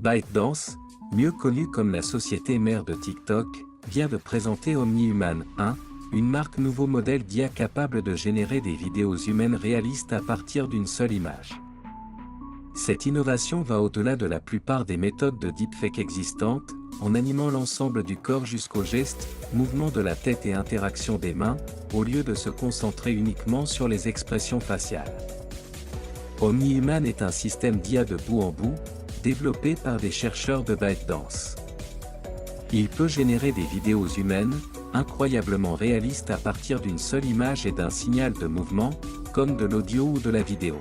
ByteDance, mieux connue comme la société mère de TikTok, vient de présenter OmniHuman 1, une marque nouveau modèle d'IA capable de générer des vidéos humaines réalistes à partir d'une seule image. Cette innovation va au-delà de la plupart des méthodes de deepfake existantes, en animant l'ensemble du corps jusqu'aux gestes, mouvements de la tête et interactions des mains, au lieu de se concentrer uniquement sur les expressions faciales. OmniHuman est un système d'IA de bout en bout, développé par des chercheurs de ByteDance. Il peut générer des vidéos humaines, incroyablement réalistes à partir d'une seule image et d'un signal de mouvement, comme de l'audio ou de la vidéo.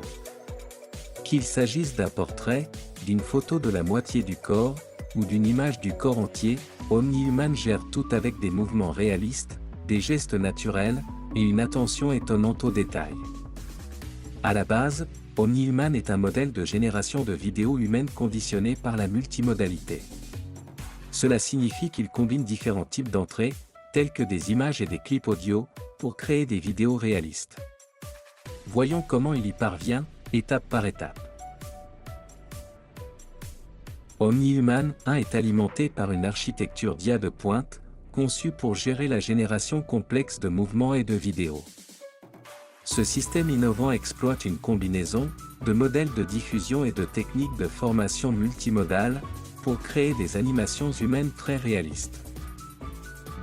Qu'il s'agisse d'un portrait, d'une photo de la moitié du corps, ou d'une image du corps entier, OmniHuman gère tout avec des mouvements réalistes, des gestes naturels, et une attention étonnante aux détails. À la base, OmniHuman est un modèle de génération de vidéos humaines conditionné par la multimodalité. Cela signifie qu'il combine différents types d'entrées, tels que des images et des clips audio, pour créer des vidéos réalistes. Voyons comment il y parvient, étape par étape. OmniHuman 1 est alimenté par une architecture d'IA de pointe, conçue pour gérer la génération complexe de mouvements et de vidéos. Ce système innovant exploite une combinaison de modèles de diffusion et de techniques de formation multimodales pour créer des animations humaines très réalistes.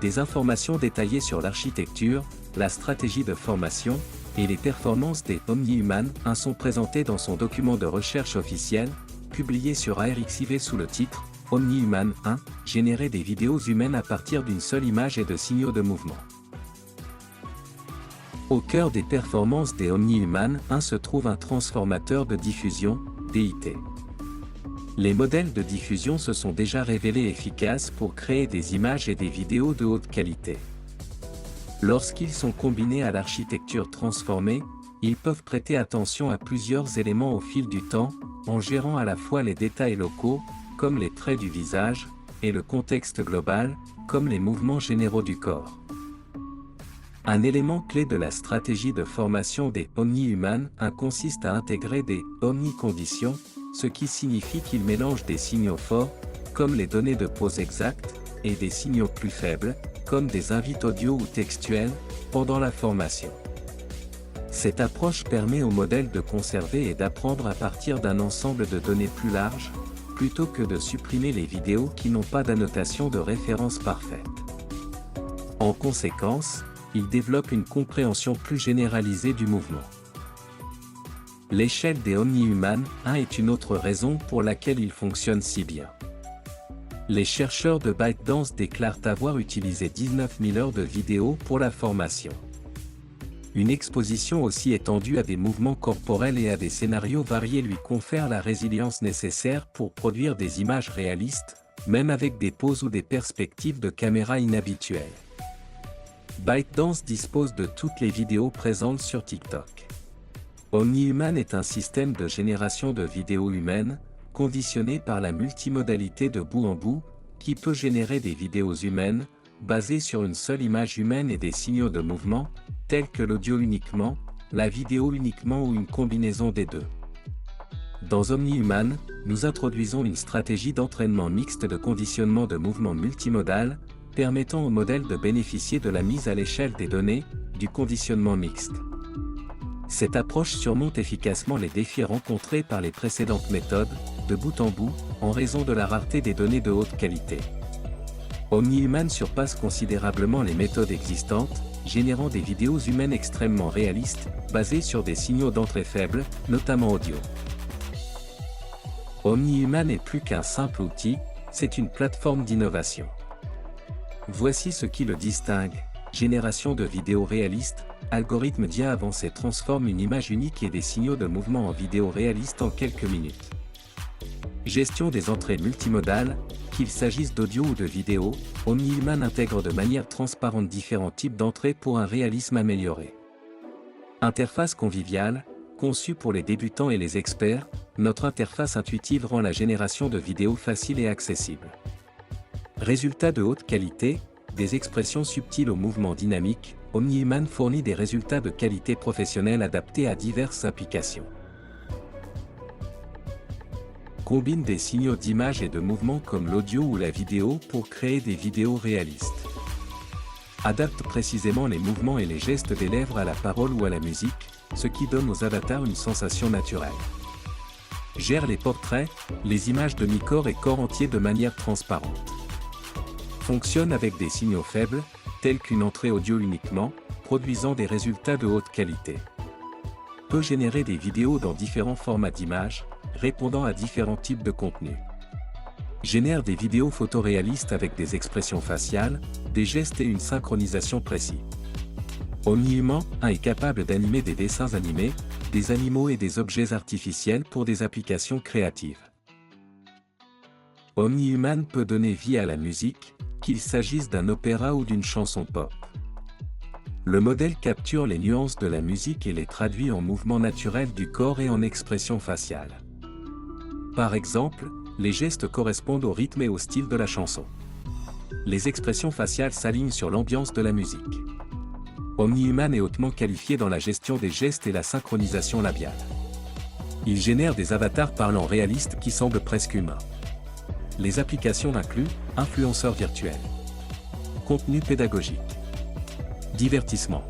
Des informations détaillées sur l'architecture, la stratégie de formation et les performances des OmniHuman 1 sont présentées dans son document de recherche officiel, publié sur ARXIV sous le titre « OmniHuman 1 – Générer des vidéos humaines à partir d'une seule image et de signaux de mouvement ». Au cœur des performances des OmniHuman 1 se trouve un transformateur de diffusion, DIT. Les modèles de diffusion se sont déjà révélés efficaces pour créer des images et des vidéos de haute qualité. Lorsqu'ils sont combinés à l'architecture transformée, ils peuvent prêter attention à plusieurs éléments au fil du temps, en gérant à la fois les détails locaux, comme les traits du visage, et le contexte global, comme les mouvements généraux du corps. Un élément clé de la stratégie de formation des OmniHuman 1 consiste à intégrer des omniconditions, ce qui signifie qu'ils mélangent des signaux forts, comme les données de pose exactes, et des signaux plus faibles, comme des invites audio ou textuels, pendant la formation. Cette approche permet au modèle de conserver et d'apprendre à partir d'un ensemble de données plus large, plutôt que de supprimer les vidéos qui n'ont pas d'annotation de référence parfaite. En conséquence, il développe une compréhension plus généralisée du mouvement. L'échelle des OmniHuman 1 est une autre raison pour laquelle il fonctionne si bien. Les chercheurs de ByteDance déclarent avoir utilisé 19 000 heures de vidéos pour la formation. Une exposition aussi étendue à des mouvements corporels et à des scénarios variés lui confère la résilience nécessaire pour produire des images réalistes, même avec des poses ou des perspectives de caméra inhabituelles. ByteDance dispose de toutes les vidéos présentes sur TikTok. OmniHuman est un système de génération de vidéos humaines, conditionné par la multimodalité de bout en bout, qui peut générer des vidéos humaines, basées sur une seule image humaine et des signaux de mouvement, tels que l'audio uniquement, la vidéo uniquement ou une combinaison des deux. Dans OmniHuman, nous introduisons une stratégie d'entraînement mixte de conditionnement de mouvement multimodal, permettant au modèle de bénéficier de la mise à l'échelle des données, du conditionnement mixte. Cette approche surmonte efficacement les défis rencontrés par les précédentes méthodes, de bout en bout, en raison de la rareté des données de haute qualité. OmniHuman surpasse considérablement les méthodes existantes, générant des vidéos humaines extrêmement réalistes, basées sur des signaux d'entrée faibles, notamment audio. OmniHuman n'est plus qu'un simple outil, c'est une plateforme d'innovation. Voici ce qui le distingue: génération de vidéos réalistes, algorithme d'IA avancé transforme une image unique et des signaux de mouvement en vidéo réaliste en quelques minutes. Gestion des entrées multimodales, qu'il s'agisse d'audio ou de vidéo, OmniHuman intègre de manière transparente différents types d'entrées pour un réalisme amélioré. Interface conviviale, conçue pour les débutants et les experts, notre interface intuitive rend la génération de vidéos facile et accessible. Résultats de haute qualité, des expressions subtiles aux mouvements dynamiques, OmniHuman fournit des résultats de qualité professionnelle adaptés à diverses applications. Combine des signaux d'image et de mouvement comme l'audio ou la vidéo pour créer des vidéos réalistes. Adapte précisément les mouvements et les gestes des lèvres à la parole ou à la musique, ce qui donne aux avatars une sensation naturelle. Gère les portraits, les images de mi-corps et corps entier de manière transparente. Fonctionne avec des signaux faibles, tels qu'une entrée audio uniquement, produisant des résultats de haute qualité. Peut générer des vidéos dans différents formats d'images, répondant à différents types de contenus. Génère des vidéos photoréalistes avec des expressions faciales, des gestes et une synchronisation précis. OmniHuman est capable d'animer des dessins animés, des animaux et des objets artificiels pour des applications créatives. OmniHuman peut donner vie à la musique, qu'il s'agisse d'un opéra ou d'une chanson pop. Le modèle capture les nuances de la musique et les traduit en mouvements naturels du corps et en expressions faciales. Par exemple, les gestes correspondent au rythme et au style de la chanson. Les expressions faciales s'alignent sur l'ambiance de la musique. OmniHuman est hautement qualifié dans la gestion des gestes et la synchronisation labiale. Il génère des avatars parlants réalistes qui semblent presque humains. Les applications incluent influenceurs virtuels, contenu pédagogique, divertissement.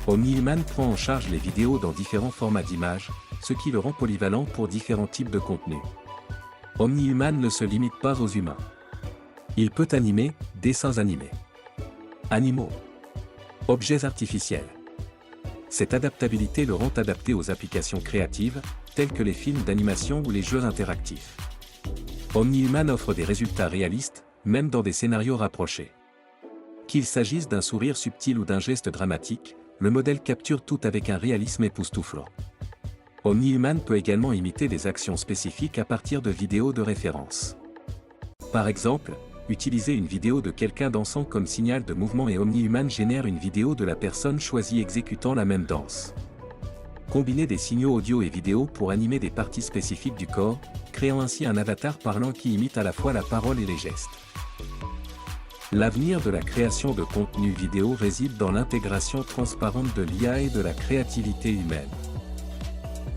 OmniHuman prend en charge les vidéos dans différents formats d'images, ce qui le rend polyvalent pour différents types de contenus. OmniHuman ne se limite pas aux humains. Il peut animer, dessins animés, animaux, objets artificiels. Cette adaptabilité le rend adapté aux applications créatives, telles que les films d'animation ou les jeux interactifs. OmniHuman offre des résultats réalistes, même dans des scénarios rapprochés. Qu'il s'agisse d'un sourire subtil ou d'un geste dramatique, le modèle capture tout avec un réalisme époustouflant. OmniHuman peut également imiter des actions spécifiques à partir de vidéos de référence. Par exemple, utiliser une vidéo de quelqu'un dansant comme signal de mouvement et OmniHuman génère une vidéo de la personne choisie exécutant la même danse. Combiner des signaux audio et vidéo pour animer des parties spécifiques du corps, créant ainsi un avatar parlant qui imite à la fois la parole et les gestes. L'avenir de la création de contenu vidéo réside dans l'intégration transparente de l'IA et de la créativité humaine.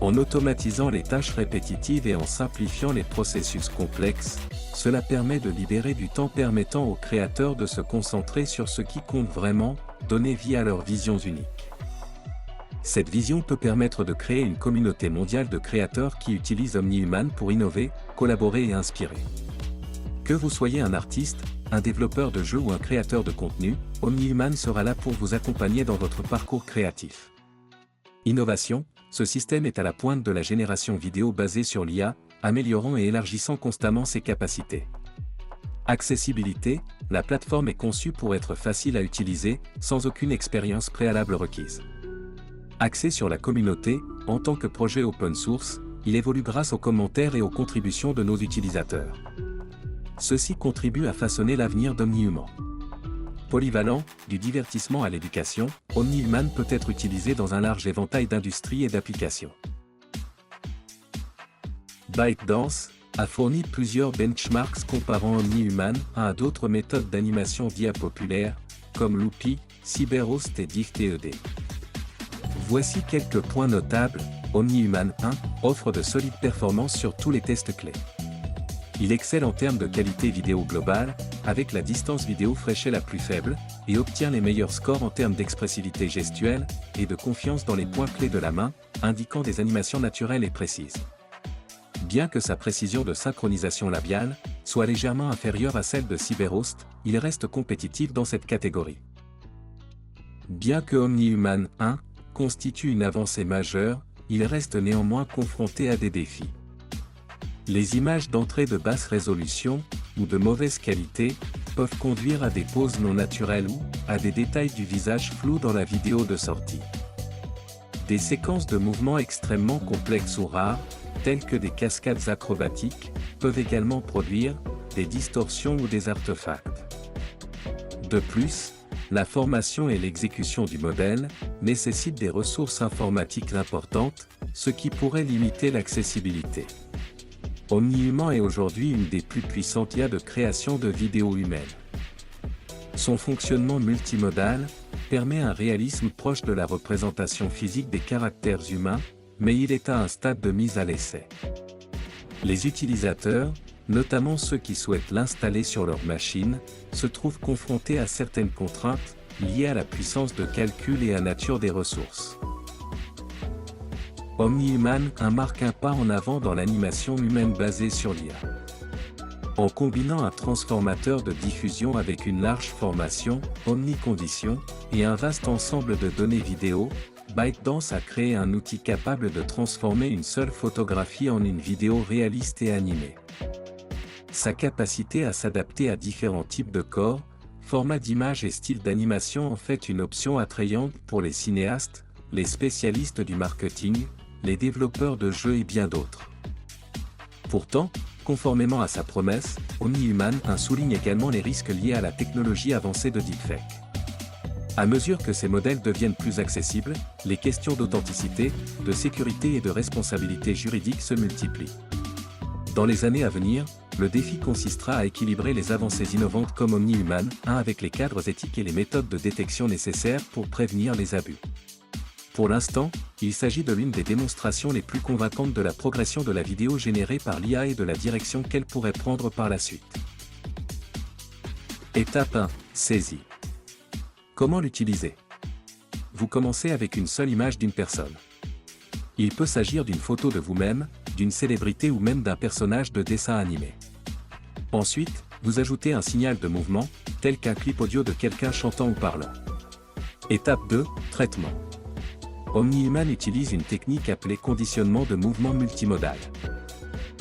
En automatisant les tâches répétitives et en simplifiant les processus complexes, cela permet de libérer du temps permettant aux créateurs de se concentrer sur ce qui compte vraiment, donner vie à leurs visions uniques. Cette vision peut permettre de créer une communauté mondiale de créateurs qui utilisent OmniHuman pour innover, collaborer et inspirer. Que vous soyez un artiste, un développeur de jeux ou un créateur de contenu, OmniHuman sera là pour vous accompagner dans votre parcours créatif. Innovation, ce système est à la pointe de la génération vidéo basée sur l'IA, améliorant et élargissant constamment ses capacités. Accessibilité, la plateforme est conçue pour être facile à utiliser, sans aucune expérience préalable requise. Axé sur la communauté, en tant que projet open source, il évolue grâce aux commentaires et aux contributions de nos utilisateurs. Ceci contribue à façonner l'avenir d'OmniHuman. Polyvalent, du divertissement à l'éducation, OmniHuman peut être utilisé dans un large éventail d'industries et d'applications. ByteDance a fourni plusieurs benchmarks comparant OmniHuman à d'autres méthodes d'animation d'IA populaires, comme Loopy, Cyberhost et DiffTED. Voici quelques points notables. OmniHuman 1 offre de solides performances sur tous les tests clés. Il excelle en termes de qualité vidéo globale, avec la distance vidéo fraîchée la plus faible, et obtient les meilleurs scores en termes d'expressivité gestuelle, et de confiance dans les points clés de la main, indiquant des animations naturelles et précises. Bien que sa précision de synchronisation labiale soit légèrement inférieure à celle de Cyberhost, il reste compétitif dans cette catégorie. Bien que OmniHuman 1 constitue une avancée majeure, il reste néanmoins confronté à des défis. Les images d'entrée de basse résolution, ou de mauvaise qualité, peuvent conduire à des poses non naturelles ou à des détails du visage flous dans la vidéo de sortie. Des séquences de mouvements extrêmement complexes ou rares, telles que des cascades acrobatiques, peuvent également produire des distorsions ou des artefacts. De plus, la formation et l'exécution du modèle nécessitent des ressources informatiques importantes, ce qui pourrait limiter l'accessibilité. OmniHuman est aujourd'hui une des plus puissantes IA de création de vidéos humaines. Son fonctionnement multimodal permet un réalisme proche de la représentation physique des caractères humains, mais il est à un stade de mise à l'essai. Les utilisateurs, notamment ceux qui souhaitent l'installer sur leur machine, se trouvent confrontés à certaines contraintes, liées à la puissance de calcul et à la nature des ressources. OmniHuman marque un pas en avant dans l'animation humaine basée sur l'IA. En combinant un transformateur de diffusion avec une large formation, omnicondition, et un vaste ensemble de données vidéo, ByteDance a créé un outil capable de transformer une seule photographie en une vidéo réaliste et animée. Sa capacité à s'adapter à différents types de corps, formats d'image et styles d'animation en fait une option attrayante pour les cinéastes, les spécialistes du marketing, les développeurs de jeux et bien d'autres. Pourtant, conformément à sa promesse, OmniHuman souligne également les risques liés à la technologie avancée de deepfake. À mesure que ces modèles deviennent plus accessibles, les questions d'authenticité, de sécurité et de responsabilité juridique se multiplient. Dans les années à venir, le défi consistera à équilibrer les avancées innovantes comme OmniHuman avec les cadres éthiques et les méthodes de détection nécessaires pour prévenir les abus. Pour l'instant, il s'agit de l'une des démonstrations les plus convaincantes de la progression de la vidéo générée par l'IA et de la direction qu'elle pourrait prendre par la suite. Étape 1. Saisie. Comment l'utiliser? Vous commencez avec une seule image d'une personne. Il peut s'agir d'une photo de vous-même, d'une célébrité ou même d'un personnage de dessin animé. Ensuite, vous ajoutez un signal de mouvement, tel qu'un clip audio de quelqu'un chantant ou parlant. Étape 2. Traitement. OmniHuman utilise une technique appelée conditionnement de mouvement multimodal.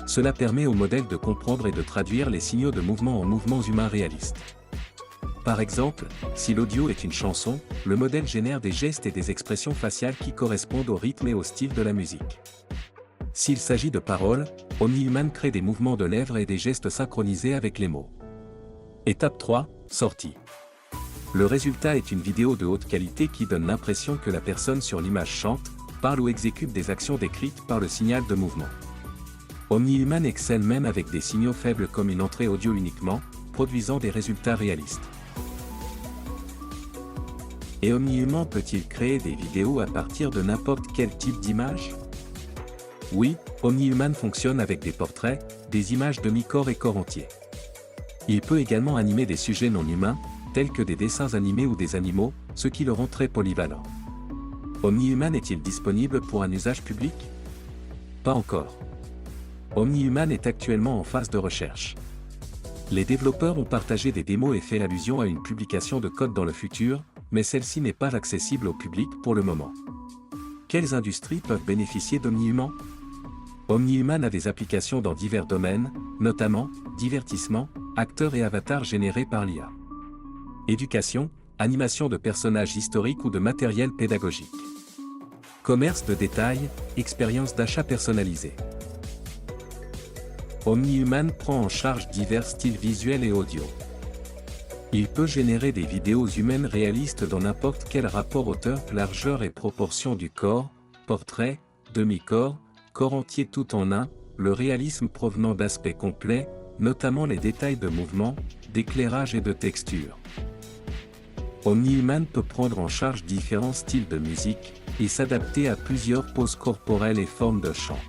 Cela permet au modèle de comprendre et de traduire les signaux de mouvement en mouvements humains réalistes. Par exemple, si l'audio est une chanson, le modèle génère des gestes et des expressions faciales qui correspondent au rythme et au style de la musique. S'il s'agit de paroles, OmniHuman crée des mouvements de lèvres et des gestes synchronisés avec les mots. Étape 3. Sortie. Le résultat est une vidéo de haute qualité qui donne l'impression que la personne sur l'image chante, parle ou exécute des actions décrites par le signal de mouvement. OmniHuman excelle même avec des signaux faibles comme une entrée audio uniquement, produisant des résultats réalistes. Et OmniHuman peut-il créer des vidéos à partir de n'importe quel type d'image? Oui, OmniHuman fonctionne avec des portraits, des images demi-corps et corps entiers. Il peut également animer des sujets non humains, tels que des dessins animés ou des animaux, ce qui le rend très polyvalent. OmniHuman est-il disponible pour un usage public? Pas encore. OmniHuman est actuellement en phase de recherche. Les développeurs ont partagé des démos et fait allusion à une publication de code dans le futur, mais celle-ci n'est pas accessible au public pour le moment. Quelles industries peuvent bénéficier d'OmniHuman? OmniHuman a des applications dans divers domaines, notamment divertissement, acteurs et avatars générés par l'IA. Éducation, animation de personnages historiques ou de matériel pédagogique. Commerce de détail, expérience d'achat personnalisée. OmniHuman prend en charge divers styles visuels et audio. Il peut générer des vidéos humaines réalistes dans n'importe quel rapport hauteur, largeur et proportion du corps, portrait, demi-corps, corps entier tout en un, le réalisme provenant d'aspects complets, notamment les détails de mouvement, d'éclairage et de texture. OmniHuman peut prendre en charge différents styles de musique, et s'adapter à plusieurs poses corporelles et formes de chant.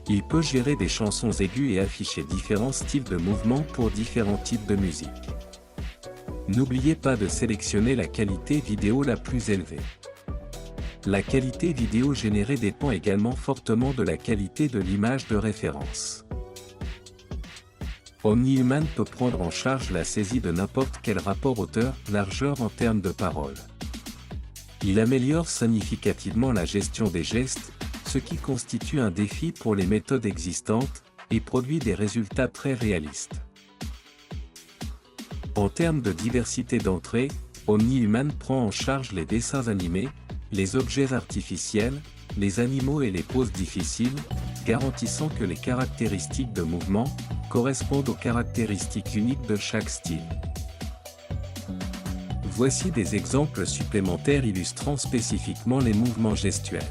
Il peut gérer des chansons aiguës et afficher différents styles de mouvement pour différents types de musique. N'oubliez pas de sélectionner la qualité vidéo la plus élevée. La qualité vidéo générée dépend également fortement de la qualité de l'image de référence. OmniHuman peut prendre en charge la saisie de n'importe quel rapport hauteur-largeur en termes de parole. Il améliore significativement la gestion des gestes, ce qui constitue un défi pour les méthodes existantes, et produit des résultats très réalistes. En termes de diversité d'entrées, OmniHuman prend en charge les dessins animés, les objets artificiels, les animaux et les poses difficiles, garantissant que les caractéristiques de mouvement correspondent aux caractéristiques uniques de chaque style. Voici des exemples supplémentaires illustrant spécifiquement les mouvements gestuels.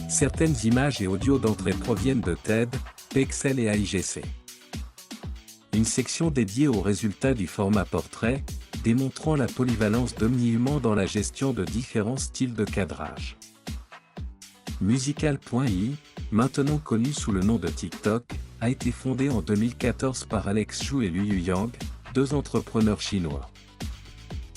Certaines images et audios d'entrée proviennent de TED, Pexel et AIGC. Une section dédiée aux résultats du format portrait, démontrant la polyvalence d'OmniHuman dans la gestion de différents styles de cadrage. Musical.ly, maintenant connu sous le nom de TikTok, a été fondé en 2014 par Alex Zhu et Liu Yang, deux entrepreneurs chinois.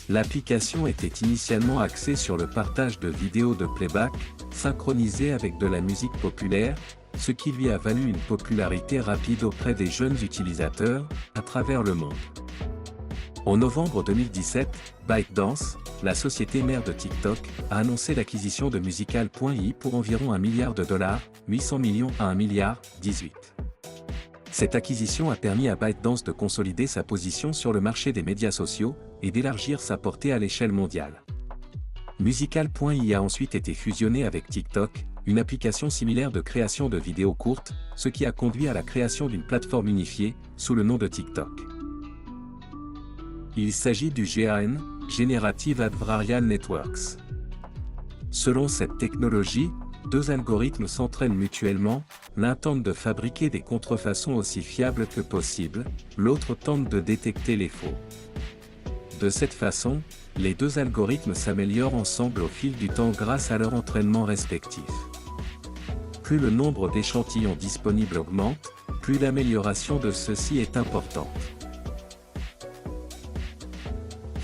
L'application était initialement axée sur le partage de vidéos de playback, synchronisées avec de la musique populaire, ce qui lui a valu une popularité rapide auprès des jeunes utilisateurs, à travers le monde. En novembre 2017, ByteDance, la société mère de TikTok, a annoncé l'acquisition de Musical.ly pour environ $1 milliard, 800 millions à $1 milliard, 18. Cette acquisition a permis à ByteDance de consolider sa position sur le marché des médias sociaux et d'élargir sa portée à l'échelle mondiale. Musical.ly a ensuite été fusionné avec TikTok, une application similaire de création de vidéos courtes, ce qui a conduit à la création d'une plateforme unifiée, sous le nom de TikTok. Il s'agit du GAN, Generative Adversarial Networks. Selon cette technologie, deux algorithmes s'entraînent mutuellement, l'un tente de fabriquer des contrefaçons aussi fiables que possible, l'autre tente de détecter les faux. De cette façon, les deux algorithmes s'améliorent ensemble au fil du temps grâce à leur entraînement respectif. Plus le nombre d'échantillons disponibles augmente, plus l'amélioration de ceux-ci est importante.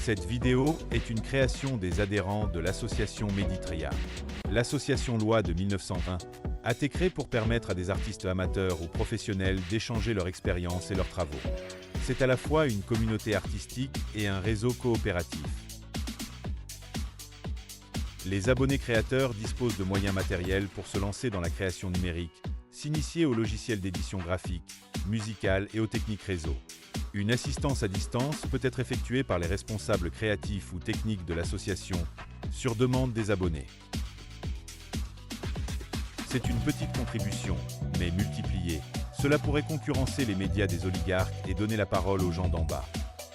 Cette vidéo est une création des adhérents de l'association Meditria. L'association Loi de 1920 a été créée pour permettre à des artistes amateurs ou professionnels d'échanger leur expérience et leurs travaux. C'est à la fois une communauté artistique et un réseau coopératif. Les abonnés créateurs disposent de moyens matériels pour se lancer dans la création numérique, s'initier aux logiciels d'édition graphique, musicale et aux techniques réseau. Une assistance à distance peut être effectuée par les responsables créatifs ou techniques de l'association, sur demande des abonnés. C'est une petite contribution, mais multipliée. Cela pourrait concurrencer les médias des oligarques et donner la parole aux gens d'en bas.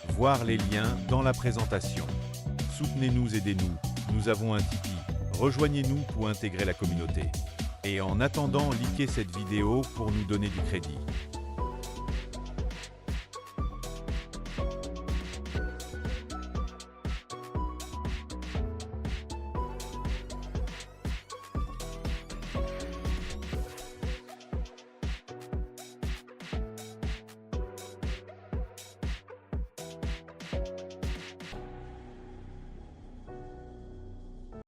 Voir les liens dans la présentation. Soutenez-nous, aidez-nous. Nous avons un Tipeee. Rejoignez-nous pour intégrer la communauté. Et en attendant, likez cette vidéo pour nous donner du crédit.